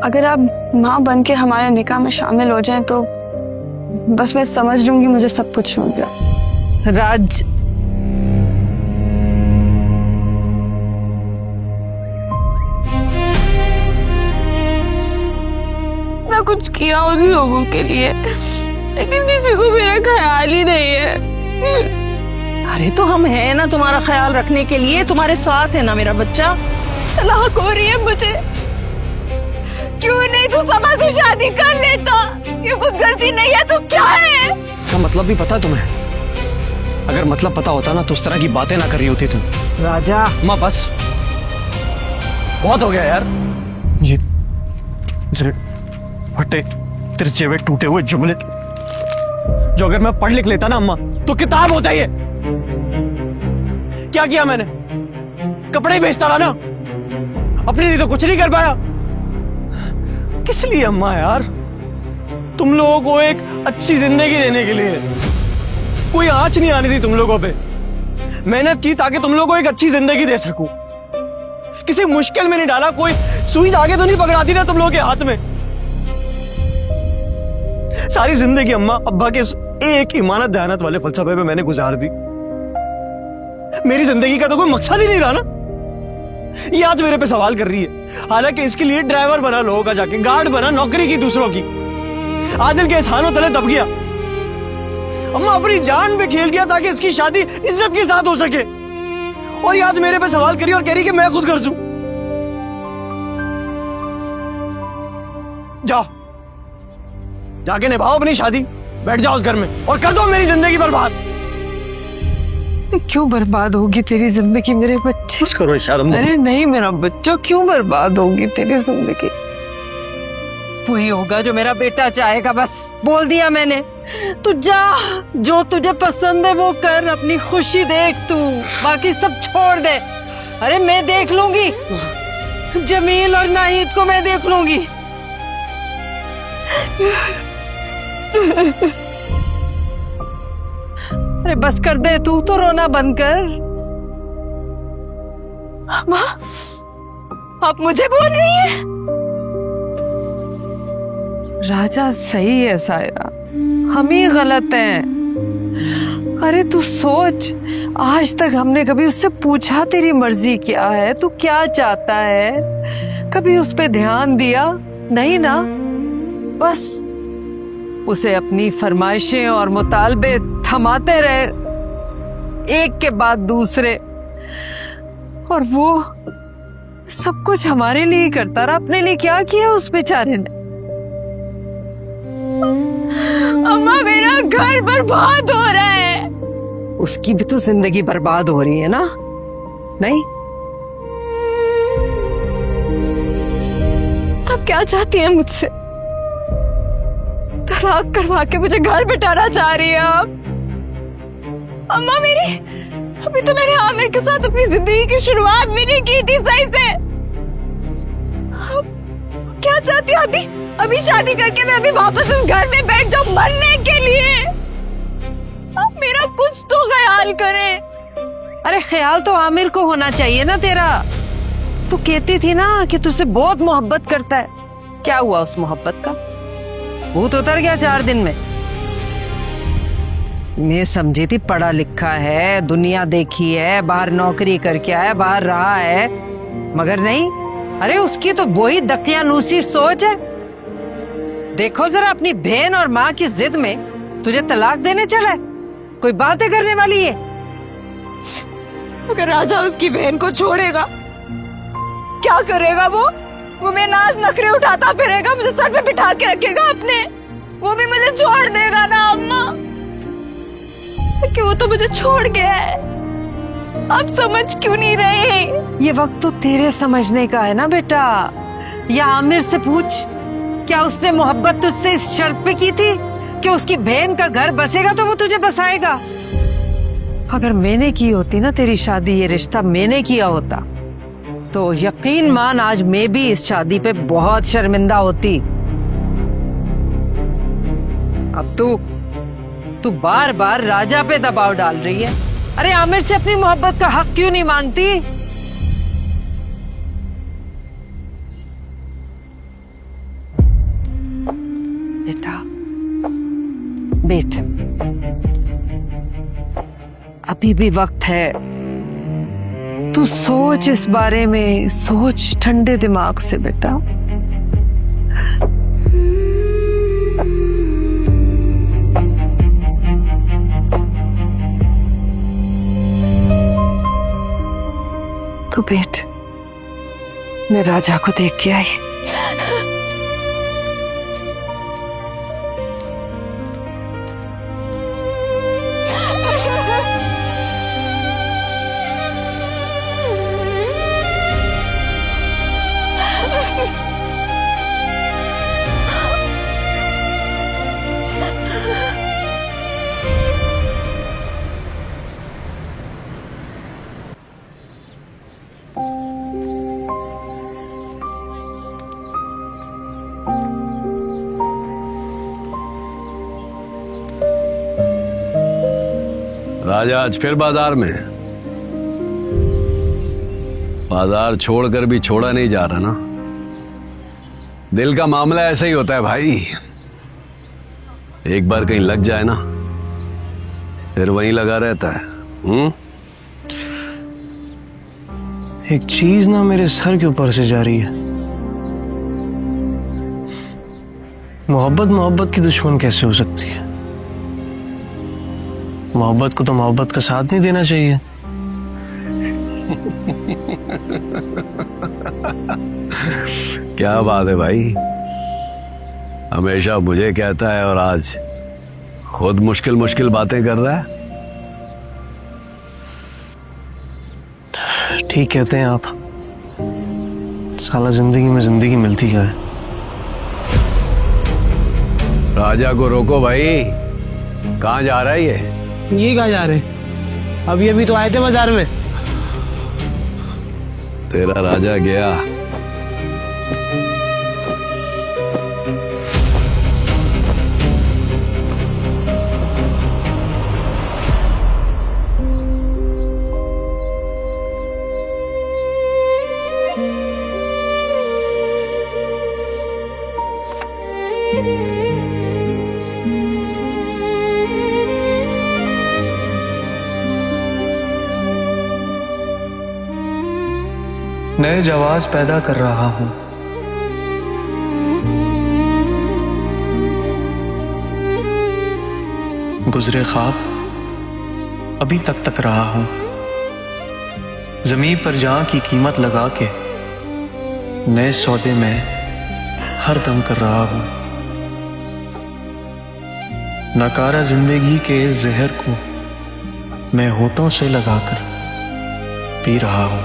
अगर आप माँ बन के हमारे निकाह में शामिल हो जाएं तो बस मैं समझ लूंगी मुझे सब कुछ मिल गया। राज, मैं कुछ किया उन लोगों के लिए, लेकिन किसी को मेरा ख्याल ही नहीं है। अरे तो हम हैं ना तुम्हारा ख्याल रखने के लिए, तुम्हारे साथ है ना मेरा बच्चा। तलाक हो रही है मुझे, क्यों नहीं तू समा से शादी कर लेता? ये कुछ गलती नहीं है तो क्या है? इसका मतलब भी पता है तुम्हें? अगर मतलब पता होता ना तो उस तरह की बातें ना कर रही होती तुम। राजा, अम्मा बस, बहुत हो गया यार। ये फटे तिरछे हुए टूटे हुए जुमले जो अगर मैं पढ़ लिख लेता ना अम्मा तो किताब होता ये। क्या किया मैंने? कपड़े ही बेचता रहा ना, अपने लिए तो कुछ नहीं कर पाया। किस लिए अम्मा यार? तुम लोगों को एक अच्छी जिंदगी देने के लिए। कोई आंच नहीं आनी थी तुम लोगों पे। मेहनत की ताकि तुम लोगों को एक अच्छी जिंदगी दे सकूं। किसी मुश्किल में नहीं डाला, कोई सुई धागे तो नहीं पकड़ा दी ना तुम लोगों के हाथ में। सारी जिंदगी अम्मा अब्बा के एक इमानत दयानत वाले फलसफे पे मैंने गुजार दी। मेरी जिंदगी का तो कोई मकसद ही नहीं रहा ना। ये आज मेरे पे सवाल कर रही है, हालांकि इसके लिए ड्राइवर बना लोगों का, जाके गार्ड बना, नौकरी की दूसरों की, आदिल के एहसानों तले दब गया। अम्मा अपनी जान पे खेल गया ताकि इसकी शादी इज्जत के साथ हो सके, और ये आज मेरे पे सवाल करी और कह रही कि मैं खुद कर दूं। जाओ जाके निभाओ अपनी शादी, बैठ जाओ उस घर में और कर दो मेरी जिंदगी बर्बाद। क्यों बर्बाद होगी तेरी जिंदगी मेरे बच्चे? बस करो इशारा। अरे नहीं मेरा बच्चा, क्यों बर्बाद होगी तेरी जिंदगी? वही होगा जो मेरा बेटा चाहेगा, बस बोल दिया मैंने। तू जा, जो तुझे पसंद है वो कर, अपनी खुशी देख तू, बाकी सब छोड़ दे। अरे मैं देख लूंगी, जमील और नाहिद को मैं देख लूंगी। अरे बस कर दे, तू तो रोना बंद कर। माँ, आप मुझे बोल रही हैं? राजा सही है सायरा, हम ही गलत हैं। अरे तू सोच, आज तक हमने कभी उससे पूछा तेरी मर्जी क्या है, तू क्या चाहता है? कभी उस पे ध्यान दिया? नहीं ना। बस उसे अपनी फरमाइशें और मुतालबे थमाते रहे, एक के बाद दूसरे, और वो सब कुछ हमारे लिए ही करता रहा। अपने लिए क्या किया उस बेचारे ने? अम्मा मेरा घर बर्बाद हो रहा है। उसकी भी तो जिंदगी बर्बाद हो रही है ना? नहीं? आप क्या चाहती हैं मुझसे? तलाक करवा के मुझे घर बिठाना चाह रही है आप? अम्मा मेरी, अभी तो मैंने आमिर के साथ अपनी जिंदगी की शुरुआत भी नहीं की थी सही से। क्या चाहती हो? अभी शादी करके मैं अभी वापस उस घर में बैठ जाऊं मरने के लिए? आप मेरा कुछ तो ख्याल करें। अरे ख्याल तो आमिर को होना चाहिए ना तेरा। तू कहती थी ना कि तुझसे बहुत मोहब्बत करता है, क्या हुआ उस मोहब्बत का? भूत उतर गया 4 दिन में? मैं समझी थी पढ़ा लिखा है, दुनिया देखी है, बाहर नौकरी करके आया, बाहर रहा है, मगर नहीं। अरे उसकी तो वही दकियानूसी सोच है। देखो जरा, अपनी बहन और माँ की जिद में तुझे तलाक देने चला है। कोई बातें करने वाली है? अगर राजा उसकी बहन को छोड़ेगा, क्या करेगा वो? वो मेरे नाज नखरे उठाता फिरेगा, मुझे सर पे बिठा के रखेगा अपने, वो भी मुझे छोड़ देगा ना अम्मा? कि वो तो मुझे छोड़ गया है। आप समझ क्यों नहीं रहे? ये वक्त तो तेरे समझने का है ना बेटा। या आमिर से पूछ, क्या उसने मोहब्बत तुझसे इस शर्त पे की थी कि उसकी बहन का घर बसेगा तो वो तुझे बसाएगा? अगर मैंने की होती ना तेरी शादी, ये रिश्ता मैंने किया होता, तो यकीन मान आज मैं भी इस शादी पे बहुत शर्मिंदा होती। अब तू बार बार राजा पे दबाव डाल रही है। अरे आमिर से अपनी मोहब्बत का हक क्यों नहीं मांगती? बेटा, बैठ। अभी भी वक्त है, तू सोच इस बारे में, सोच ठंडे दिमाग से बेटा। तू बैठ, मैं राजा को देख के आई। राजा आज फिर बाजार में? बाजार छोड़कर भी छोड़ा नहीं जा रहा ना। दिल का मामला ऐसा ही होता है भाई, एक बार कहीं लग जाए ना फिर वहीं लगा रहता है। एक चीज ना मेरे सर के ऊपर से जा रही है। मोहब्बत की दुश्मन कैसे हो सकती है? मोहब्बत को तो मोहब्बत का साथ नहीं देना चाहिए। क्या बात है भाई, हमेशा मुझे कहता है और आज खुद मुश्किल मुश्किल बातें कर रहा है। ठीक कहते हैं आप, साला जिंदगी में जिंदगी मिलती क्या है। राजा को रोको भाई, कहाँ जा रहा है ये कहाँ जा रहे? अभी तो आए थे बाजार में। तेरा राजा गया। नए जवाज पैदा कर रहा हूं, गुजरे ख्वाब अभी तक रहा हूं, जमीन पर जान की कीमत लगा के नए सौदे में हर दम कर रहा हूं, नकारा जिंदगी के इस जहर को मैं होठों से लगाकर पी रहा हूं।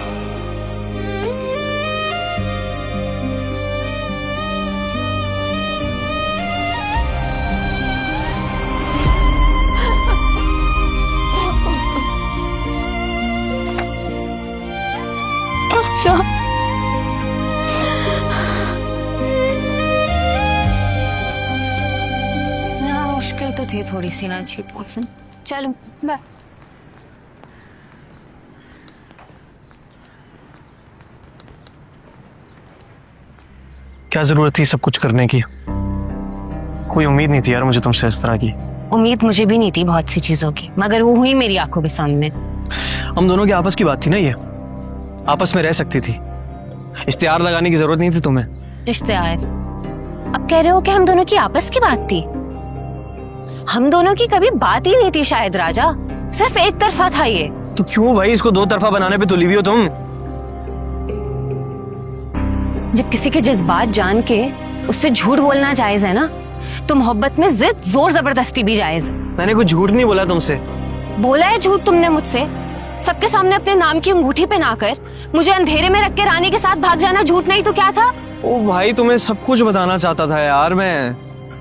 अच्छा, मुश्किल तो थी थोड़ी सी ना अच्छी पसंद। चलो बाय। क्या जरूरत थी सब कुछ करने की? कोई उम्मीद नहीं थी यार मुझे तुमसे इस तरह की। उम्मीद मुझे भी नहीं थी बहुत सी चीजों की, मगर वो हुई मेरी आंखों के सामने। हम दोनों की आपस की बात थी ना, ये आपस में रह सकती थी, इश्तिहार लगाने की जरूरत नहीं थी तुम्हें। इश्तिहार? अब कह रहे हो कि हम दोनों की आपस की बात थी? हम दोनों की कभी बात ही नहीं थी शायद राजा, सिर्फ एक तरफा था ये। तो क्यों भाई इसको दो तरफा बनाने पे तुली हुई हो तुम? जब किसी के जज्बात जान के उससे झूठ बोलना जायज है ना, तो मोहब्बत में जिद जोर जबरदस्ती भी जायज है। मैंने कुछ झूठ नहीं बोला तुमसे। बोला है झूठ तुमने मुझसे, सबके सामने अपने नाम की अंगूठी पहनाकर मुझे अंधेरे में रख के रानी के साथ भाग जाना झूठ नहीं तो क्या था? ओ भाई तुम्हें सब कुछ बताना चाहता था यार मैं।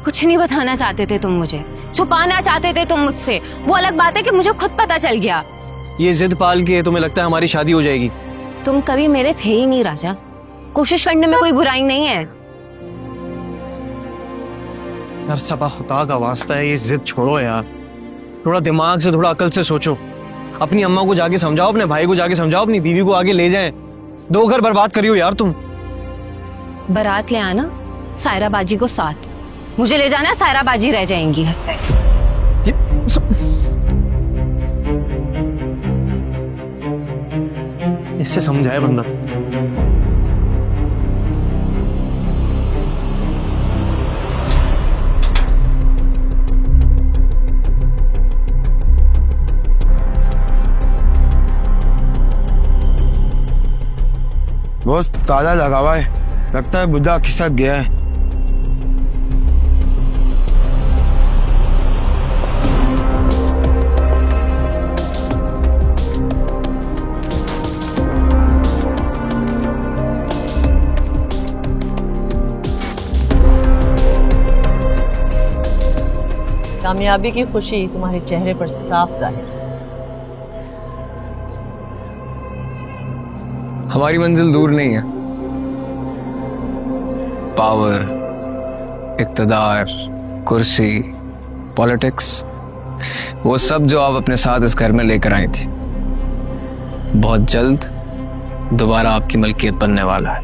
कुछ नहीं बताना चाहते थे तुम मुझे, छुपाना चाहते थे तुम मुझसे। वो अलग बात है कि मुझे खुद पता चल गया। ये जिद पाल के तुम्हें लगता है हमारी शादी हो जाएगी? तुम कभी मेरे थे ही नहीं राजा, कोशिश करने में कोई बुराई नहीं है। यार सबा खुदा का वास्ता है, ये जिद छोड़ो यार, थोड़ा दिमाग से थोड़ा अकल से सोचो। अपनी अम्मा को जाके समझाओ, अपने भाई को जाके समझाओ, अपनी बीवी को आगे ले जाएं। 2 घर बर्बाद करी हो यार तुम। बारात ले आना सायरा बाजी को साथ, मुझे ले जाना, सायरा बाजी रह जाएंगी घर पे। इससे समझाए बंदा। बहुत ताला लगा हुआ है, लगता है बुद्धा खिसक गया है। कामयाबी की खुशी तुम्हारे चेहरे पर साफ जाहिर है। हमारी मंजिल दूर नहीं है। पावर, इक्तदार, कुर्सी, पॉलिटिक्स, वो सब जो आप अपने साथ इस घर में लेकर आई थी, बहुत जल्द दोबारा आपकी मलकियत बनने वाला है।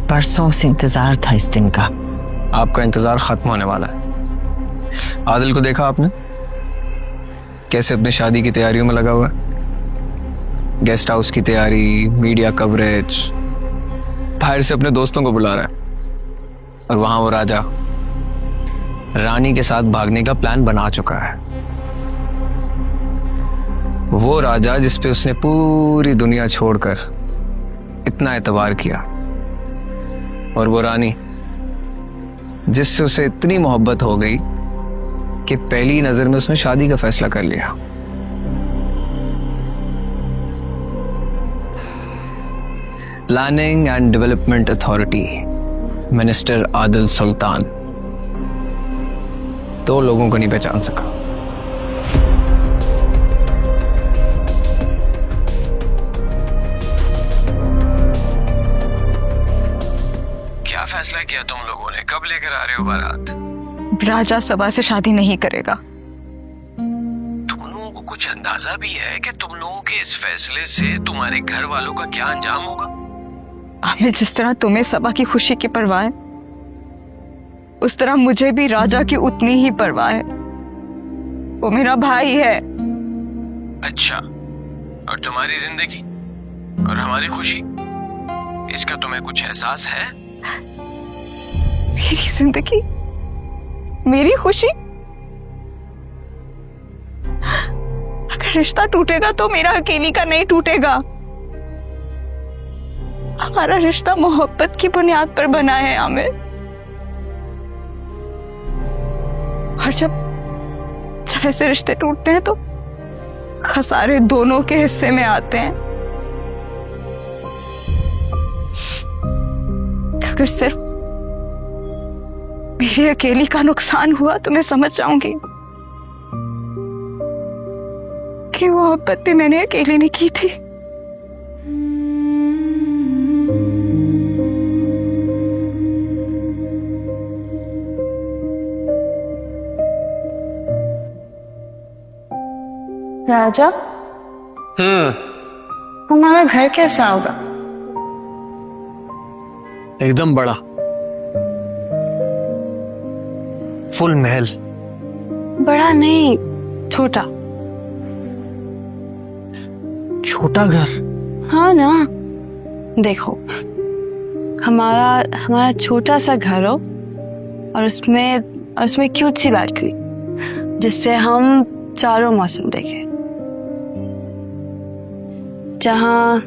बरसों से इंतजार था इस दिन का। आपका इंतजार खत्म होने वाला है। आदिल को देखा आपने कैसे अपनी शादी की तैयारियों में लगा हुआ है? गेस्ट हाउस की तैयारी, मीडिया कवरेज, बाहर से अपने दोस्तों को बुला रहा है। और वहां वो राजा रानी के साथ भागने का प्लान बना चुका है। वो राजा जिस पे उसने पूरी दुनिया छोड़कर इतना एतबार किया, और वो रानी जिससे उसे इतनी मोहब्बत हो गई कि पहली नजर में उसने शादी का फैसला कर लिया। Planning and development authority, minister Adil Sultan, 2 लोगों को नहीं पहचान सका। क्या फैसला किया तुम लोगों ने? कब लेकर आ रहे हो बारात? राजा सबा से शादी नहीं करेगा। तुम लोगों को कुछ अंदाजा भी है कि तुम लोगों के इस फैसले से तुम्हारे घर वालों का क्या अंजाम होगा? हमें जिस तरह तुम्हें सबा की खुशी की परवाह है, उस तरह मुझे भी राजा की उतनी ही परवाह है। वो मेरा भाई है। अच्छा, और तुम्हारी जिंदगी और हमारी खुशी, इसका तुम्हें कुछ एहसास है? मेरी जिंदगी, मेरी खुशी? अगर रिश्ता टूटेगा तो मेरा अकेली का नहीं टूटेगा। हमारा रिश्ता मोहब्बत की बुनियाद पर बना है आमिर। और जब ऐसे रिश्ते टूटते हैं तो खसारे दोनों के हिस्से में आते हैं। अगर सिर्फ मेरी अकेली का नुकसान हुआ तो मैं समझ जाऊंगी कि वो मोहब्बत भी मैंने अकेली नहीं की थी। राजा, हमारा घर कैसा होगा? एकदम बड़ा, फुल महल। बड़ा नहीं, छोटा। छोटा घर? हाँ ना। देखो, हमारा छोटा सा घर हो और उसमें क्यूट सी बालकनी जिससे हम चारों मौसम देखें। जहाँ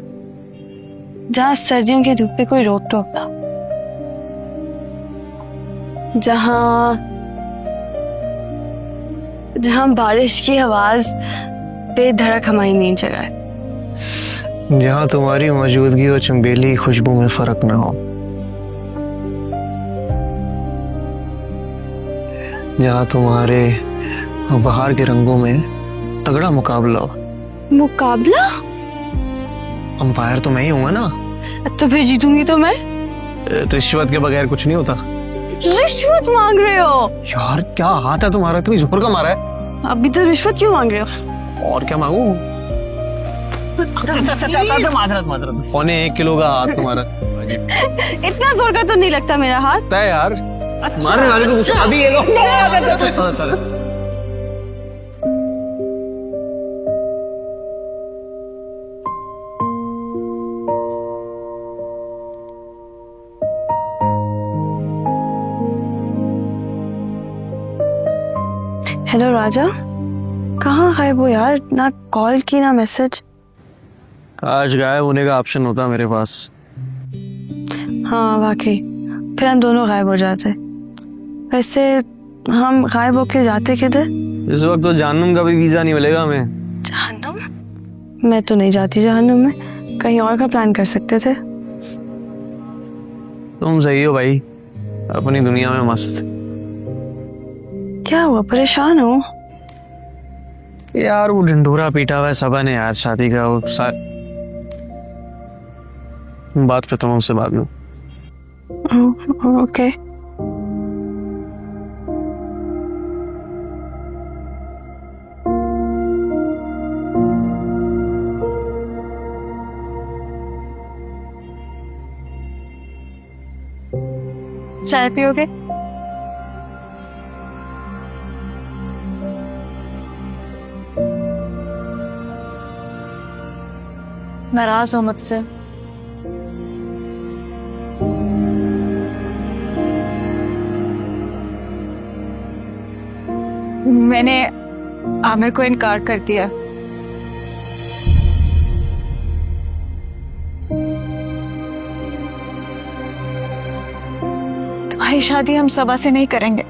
सर्दियों की धूप पे कोई रोक टोक ना, जहाँ बारिश की आवाज बेधड़क हमारी नींद जगाए, जहाँ तुम्हारी मौजूदगी और चंबेली की खुशबू में फर्क ना हो, जहाँ तुम्हारे और बाहर के रंगों में तगड़ा मुकाबला हो। मुकाबला? अंपायर तो मैं ही हूँ ना। तो फिर जीतूंगी तो मैं? रिश्वत के बगैर कुछ नहीं होता। रिश्वत मांग रहे हो? यार क्या हाथ है तुम्हारा, इतनी जोर का मारा है। अभी तो रिश्वत क्यों मांग रहे हो? और क्या मांगू? माजरत 1.25 किलो का हाथ तुम्हारा इतना जोर का तो नहीं लगता मेरा हाथ। तय यार मारने वाले को गुस्सा अभी ये लो चलो हेलो राजा, कहाँ गायब हो यार? ना कॉल की ना मैसेज। आज गायब होने का ऑप्शन होता मेरे पास। हाँ वाकई, फिर हम दोनों गायब हो जाते। वैसे हम गायब होके जाते किधर? इस वक्त तो जहन्नुम का भी वीजा नहीं मिलेगा हमें। जहन्नुम? मैं तो नहीं जाती जहन्नुम में, कहीं और का प्लान कर सकते थे। तुम सही हो भाई, अपनी दुनिया में मस्त। क्या हुआ, परेशान हो? यार वो ढिंढोरा पीटा हुआ है सबा ने यार शादी का। वो बात करता हूँ उससे बाद में। ओके। चाय पियोगे? नाराज हो मुझसे? मैंने आमिर को इनकार कर दिया। तुम्हारी शादी हम सबा से नहीं करेंगे।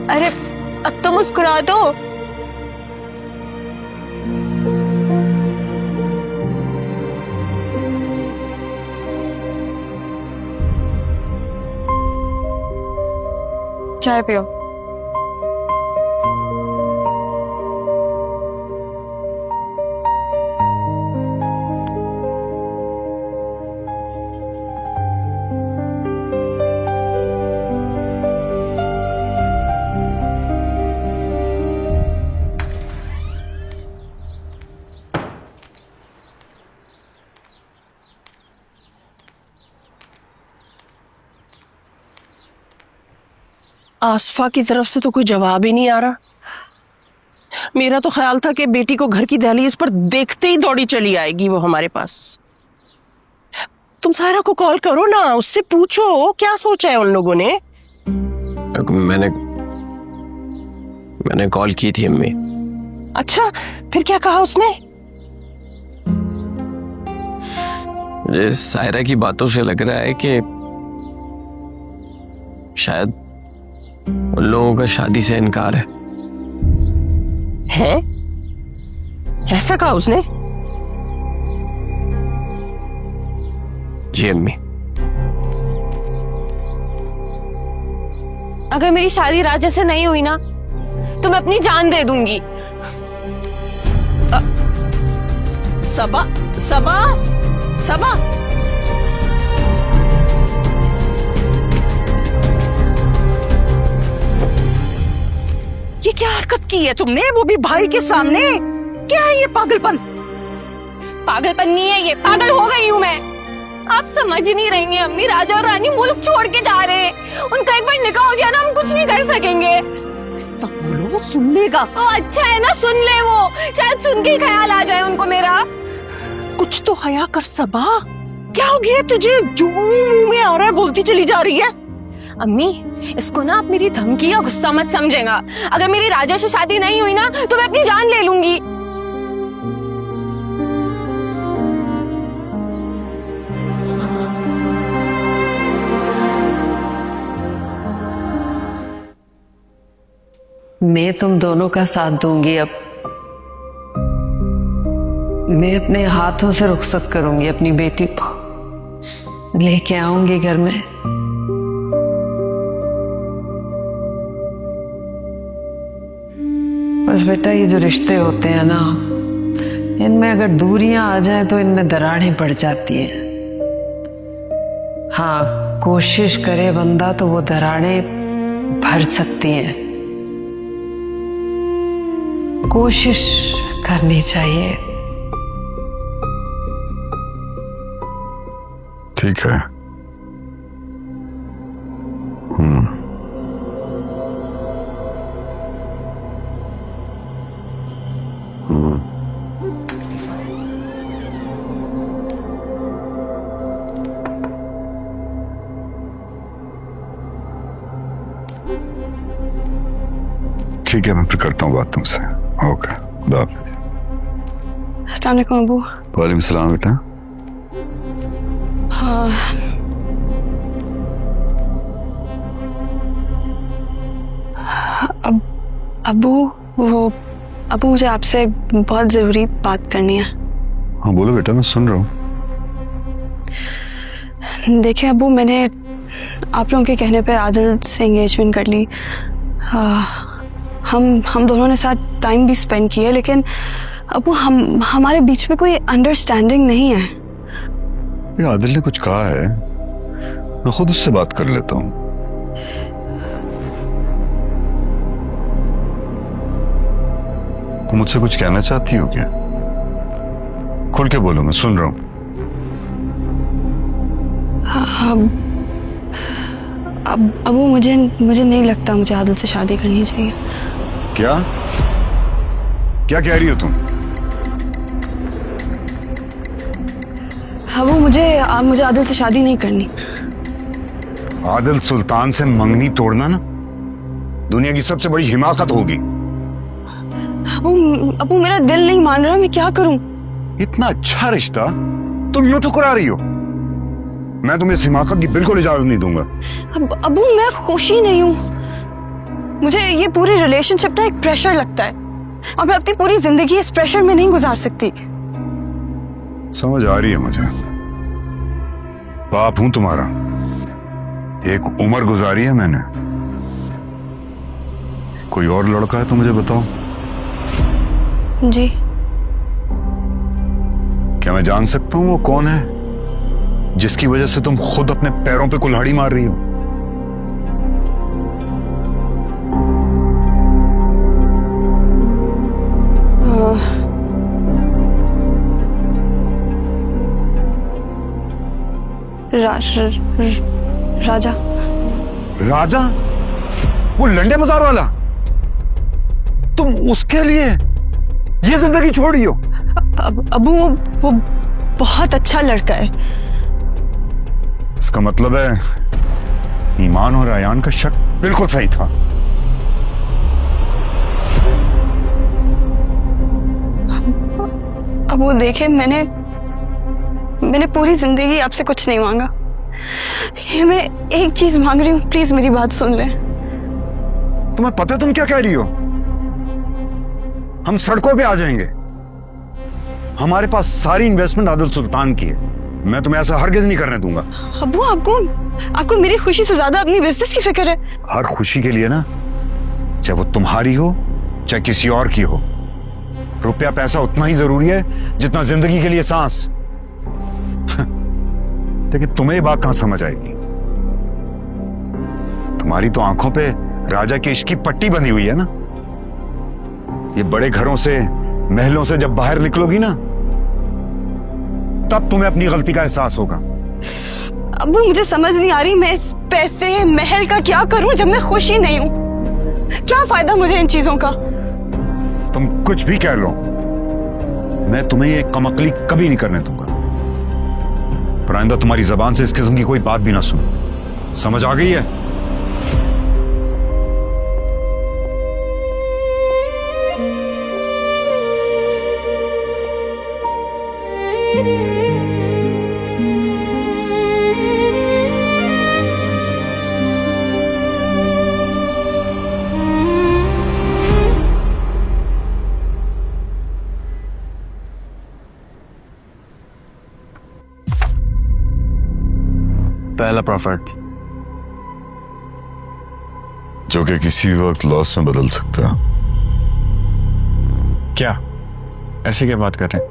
अरे अब तो मुस्कुरा दो। चाय पियो। आसफा की तरफ से तो कोई जवाब ही नहीं आ रहा। मेरा तो ख्याल था कि बेटी को घर की दहलीज पर देखते ही दौड़ी चली आएगी वो हमारे पास। तुम सायरा को कॉल करो ना, उससे पूछो क्या सोचा है उन लोगों ने। मैंने कॉल की थी अम्मी। अच्छा, फिर क्या कहा उसने? मुझे सायरा की बातों से लग रहा है कि शायद उन लोगों का शादी से इनकार है। हैं? ऐसा कहा उसने? जी अम्मी। अगर मेरी शादी राजा से नहीं हुई ना तो मैं अपनी जान दे दूंगी। सबा सबा सबा, ये क्या हरकत की है तुमने, वो भी भाई के सामने? क्या है ये पागलपन? पागलपन नहीं है ये, पागल हो गई हूँ मैं। आप समझ नहीं रही हैं अम्मी, राजा और रानी मुल्क छोड़ के जा रहे हैं। उनका एक बार निकाह हो गया ना, हम कुछ नहीं कर सकेंगे। वो सुन लेगा। ओ अच्छा है ना, सुन ले वो, शायद सुन के ख्याल आ जाए उनको मेरा। कुछ तो हया कर सबा, क्या हो गया तुझे? जो मुंह में आ रहा है बोलती चली जा रही है। अम्मी इसको ना आप मेरी धमकी या गुस्सा मत समझेगा। अगर मेरी राजा से शादी नहीं हुई ना तो मैं अपनी जान ले लूंगी। मैं तुम दोनों का साथ दूंगी। अब मैं अपने हाथों से रुखसत करूंगी अपनी बेटी को, लेके आऊंगी घर में। बस बेटा, ये जो रिश्ते होते हैं ना, इनमें अगर दूरियां आ जाए तो इनमें दरारें पड़ जाती हैं। हाँ, कोशिश करे बंदा तो वो दरारें भर सकती हैं। कोशिश करनी चाहिए। ठीक है। ठीक है, मैं फिर करता हूँ बात तुमसे। ओके, खुदा हाफिज़। अस्सलाम वालेकुम अबू। वालेकुम सलाम बेटा। हाँ, अबू अबू मुझे आपसे बहुत जरूरी बात करनी है। हाँ बोलो बेटा, मैं सुन रहा हूँ। देखिए अबू, मैंने आप लोगों के कहने पे आदिल से एंगेजमेंट कर ली। हम दोनों ने साथ टाइम भी स्पेंड किया, लेकिन अबू हमारे बीच में कोई अंडरस्टैंडिंग नहीं है। ये आदिल ने कुछ कहा है, मैं खुद उससे बात कर लेता हूँ। तुम मुझसे कुछ कहना चाहती हो क्या? खुल के बोलो, मैं सुन रहा हूँ। अबू मुझे नहीं लगता मुझे आदिल से शादी करनी चाहिए। क्या क्या कह रही हो तुम? अबू मुझे आदिल से शादी नहीं करनी। आदिल सुल्तान से मंगनी तोड़ना ना दुनिया की सबसे बड़ी हिमाकत होगी। अबू मेरा दिल नहीं मान रहा, मैं क्या करूं? इतना अच्छा रिश्ता तुम यूं ठुकरा रही हो। मैं तुम्हें इस हिमाकत की बिल्कुल इजाजत नहीं दूंगा। अबू मैं खुश ही नहीं हूं। मुझे ये पूरी रिलेशनशिप ना एक प्रेशर लगता है, और मैं अपनी पूरी जिंदगी इस प्रेशर में नहीं गुजार सकती। समझ आ रही है मुझे। बाप हूं तुम्हारा, एक उम्र गुजारी है मैंने। कोई और लड़का है तो मुझे बताओ। जी। क्या मैं जान सकता हूं वो कौन है जिसकी वजह से तुम खुद अपने पैरों पे कुल्हाड़ी मार रही हो? राजा। राजा? वो लंडे बाजार वाला? तुम उसके लिए ये जिंदगी छोड़ी हो? अबू वो बहुत अच्छा लड़का है। इसका मतलब है ईमान और अयान का शक बिल्कुल सही था। अब वो देखे, मैंने पूरी जिंदगी आपसे कुछ नहीं मांगा। ये मैं एक चीज मांग रही हूँ, प्लीज मेरी बात सुन ले। तुम्हें पता है तुम क्या कह रही हो? हम सड़कों पे आ जाएंगे। हमारे पास सारी इन्वेस्टमेंट आदिल सुल्तान की है। मैं तुम्हें ऐसा हरगिज नहीं करने दूंगा। अबू आपको मेरी खुशी से ज्यादा अपनी बिजनेस की फिक्र है। हर खुशी के लिए ना, चाहे वो तुम्हारी हो चाहे किसी और की हो, रुपया पैसा उतना ही जरूरी है जितना जिंदगी के लिए सांस। लेकिन तुम्हें ये बात कहां समझ आएगी? तुम्हारी तो आंखों पे राजा के इश्क की पट्टी बंधी हुई है ना। ये बड़े घरों से महलों से जब बाहर निकलोगी ना, तब तुम्हें अपनी गलती का एहसास होगा। अबू मुझे समझ नहीं आ रही, मैं इस पैसे महल का क्या करूं जब मैं खुश ही नहीं हूं? क्या फायदा मुझे इन चीजों का? तुम कुछ भी कह लो, मैं तुम्हें ये कमकली कभी नहीं करने दूंगा। पर आइंदा तुम्हारी जबान से इस किस्म की कोई बात भी ना सुनो। समझ आ गई है? पहला प्रॉफिट जो कि किसी वक्त लॉस में बदल सकता है। क्या ऐसे क्या बात कर रहे हैं?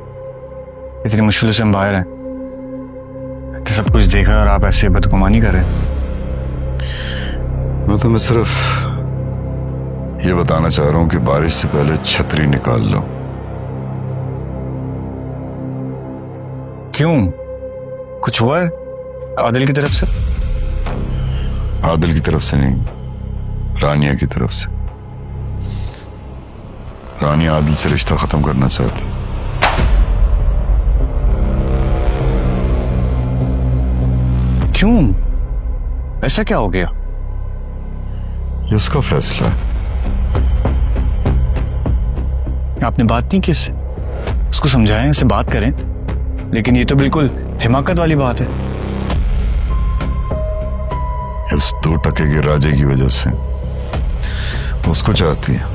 इतनी मुश्किलों से हम बाहर हैं, तो सब कुछ देखा और आप ऐसे बदगुमानी कर रहे हैं। मैं तुम्हें सिर्फ ये बताना चाह रहा हूं कि बारिश से पहले छतरी निकाल लो। क्यों, कुछ हुआ है आदिल की तरफ से? आदिल की तरफ से नहीं, रानिया की तरफ से। रानिया आदिल से रिश्ता खत्म करना चाहती। क्यों, ऐसा क्या हो गया? ये उसका फैसला है। आपने बात नहीं की उससे? उसको समझाएं, उससे बात करें। लेकिन ये तो बिल्कुल हिमाकत वाली बात है। इस 2 टके के राजे की वजह से उसको चाहती है।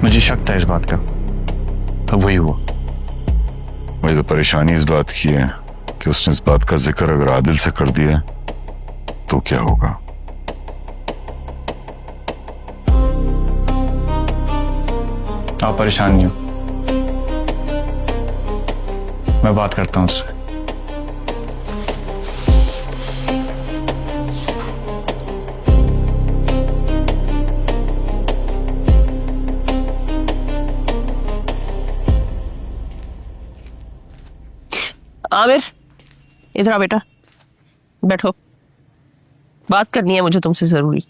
मुझे शक था इस बात का, अब वही हुआ। मुझे तो परेशानी इस बात की है कि उसने इस बात का जिक्र अगर आदिल से कर दिया तो क्या होगा। आप परेशान नहीं हो, मैं बात करता हूं उससे। आमिर, इधर आ बेटा, बैठो, बात करनी है मुझे तुमसे जरूरी।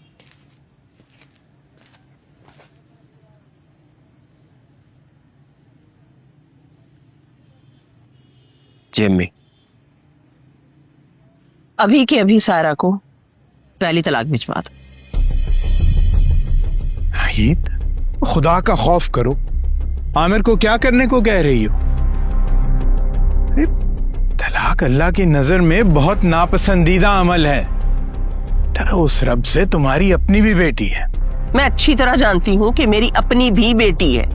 जी अम्मी। अभी के अभी सायरा को पहली तलाक भिजवा दो। नाहिद, खुदा का खौफ करो, आमिर को क्या करने को कह रही हो? अरे, तलाक अल्लाह की नजर में बहुत नापसंदीदा अमल है। तरह उस रब से तुम्हारी अपनी भी बेटी है। मैं अच्छी तरह जानती हूं कि मेरी अपनी भी बेटी है,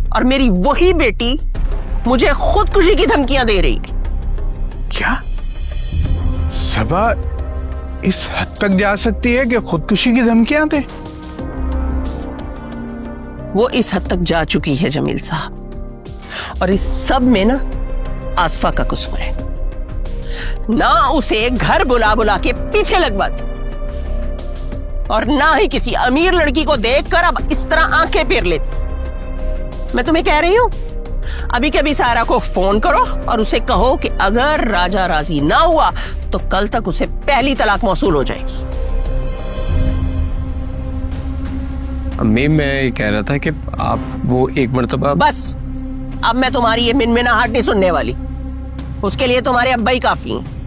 और मेरी वही बेटी मुझे खुदकुशी की धमकियां दे रही है। क्या सबा इस हद तक जा सकती है कि खुदकुशी की धमकियां दे? वो इस हद तक जा चुकी है जमील साहब, और इस सब में ना आसफा का कसूर है। ना उसे घर बुला बुला के पीछे लगवाती, और ना ही किसी अमीर लड़की को देखकर अब इस तरह आंखें फेर लेती। मैं तुम्हें कह रही हूं, अभी के अभी सायरा को फोन करो और उसे कहो कि अगर राजा राजी ना हुआ तो कल तक उसे पहली तलाक मौसूल हो जाएगी। अम्मी, मैं ये कह रहा था कि आप वो एक मर्तबा। बस, अब मैं तुम्हारी ये मिनमिनाहट नहीं सुनने वाली। उसके लिए तुम्हारे अब्बा ही काफी हैं।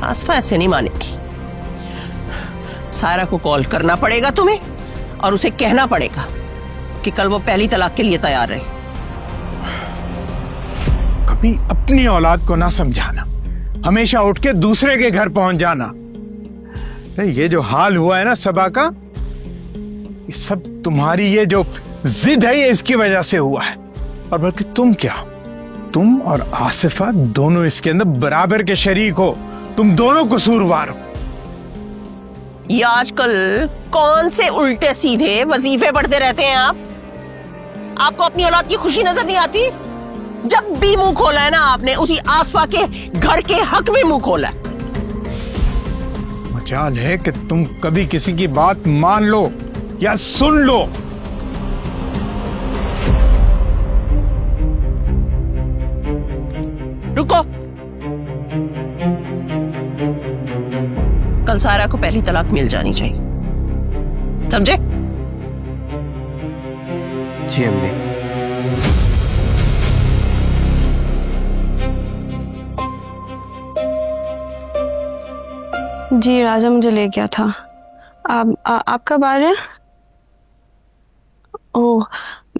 आसफा ऐसे नहीं मानेगी। सायरा को कॉल करना पड़ेगा तुम्हें, और उसे कहना पड़ेगा कि कल वो पहली तलाक के लिए तैयार रहे। कभी अपनी औलाद को ना समझाना, हमेशा उठ के दूसरे के घर पहुंच जाना। ये जो हाल हुआ है ना सबा का, ये सब तुम्हारी ये जो जिद है, ये इसकी वजह से हुआ है। और बल्कि तुम क्या, तुम और आसिफा दोनों इसके अंदर बराबर के शरीक हो। तुम दोनों कसूरवार हो। ये आजकल कौन से उल्टे सीधे वजीफे पढ़ते रहते हैं आप? आपको अपनी औलाद की खुशी नजर नहीं आती? जब भी मुंह खोला है ना आपने, उसी आसफा के घर के हक में मुंह खोला है। मजाल है कि तुम कभी किसी की बात मान लो या सुन लो। रुको, कल सायरा को पहली तलाक मिल जानी चाहिए, समझे? जी अम्मी। जी राजा मुझे ले गया था। आप कब आ रहे हैं? ओह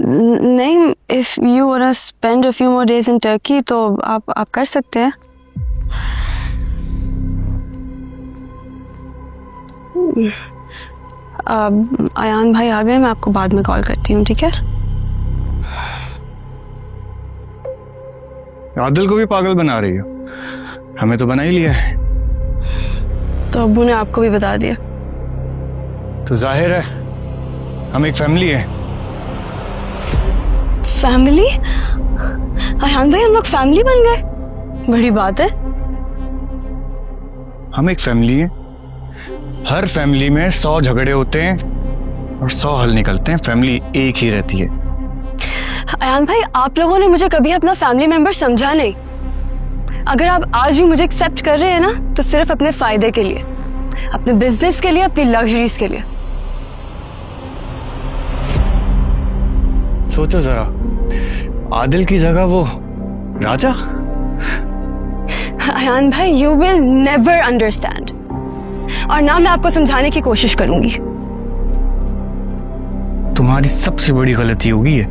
नहीं, if you want spend a few more days in Turkey तो आप कर सकते हैं। अयान भाई आ गए, मैं आपको बाद में कॉल करती हूँ, ठीक है? आदिल को भी पागल बना रही हो, हमें तो बना ही लिया है। तो अब्बू ने आपको भी बता दिया? तो जाहिर है हम एक फैमिली है। फैमिली? अयान भाई हम लोग फैमिली बन गए, बड़ी बात है। हम एक फैमिली हैं। हर फैमिली में 100 झगड़े होते हैं और 100 हल निकलते हैं। फैमिली एक ही रहती है। अयान भाई आप लोगों ने मुझे कभी अपना फैमिली मेंबर समझा नहीं। अगर आप आज भी मुझे एक्सेप्ट कर रहे हैं ना तो सिर्फ अपने फायदे के लिए, अपने बिजनेस के लिए, अपनी लग्जरीज के लिए। सोचो जरा, आदिल की जगह वो राजा। अयान भाई यू विल नेवर अंडरस्टैंड, और ना मैं आपको समझाने की कोशिश करूंगी। तुम्हारी सबसे बड़ी गलती होगी ये।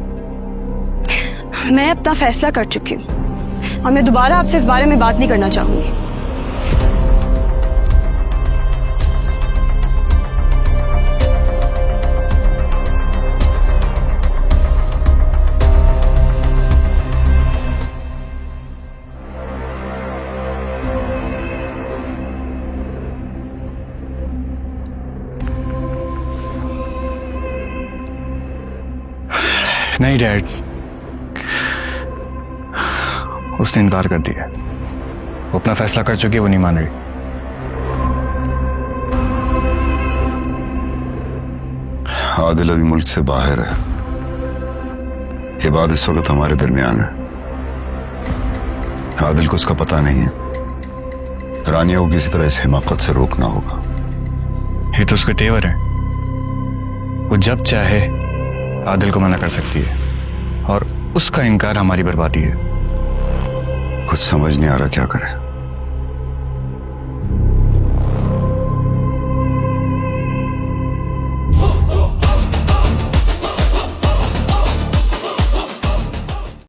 मैं अपना फैसला कर चुकी हूँ और मैं दोबारा आपसे इस बारे में बात नहीं करना चाहूंगी। नहीं डैड, उसने इनकार कर दिया। वो अपना फैसला कर चुकी है, वो नहीं मान रही। आदिल अभी मुल्क से बाहर है। ये बात इस वक्त हमारे दरमियान है। आदिल को उसका पता नहीं है। रानिया को किसी तरह इस हिमाकत से रोकना होगा। ये तो उसके तेवर है। वो जब चाहे आदिल को मना कर सकती है और उसका इनकार हमारी बर्बादी है। कुछ समझ नहीं आ रहा क्या करें।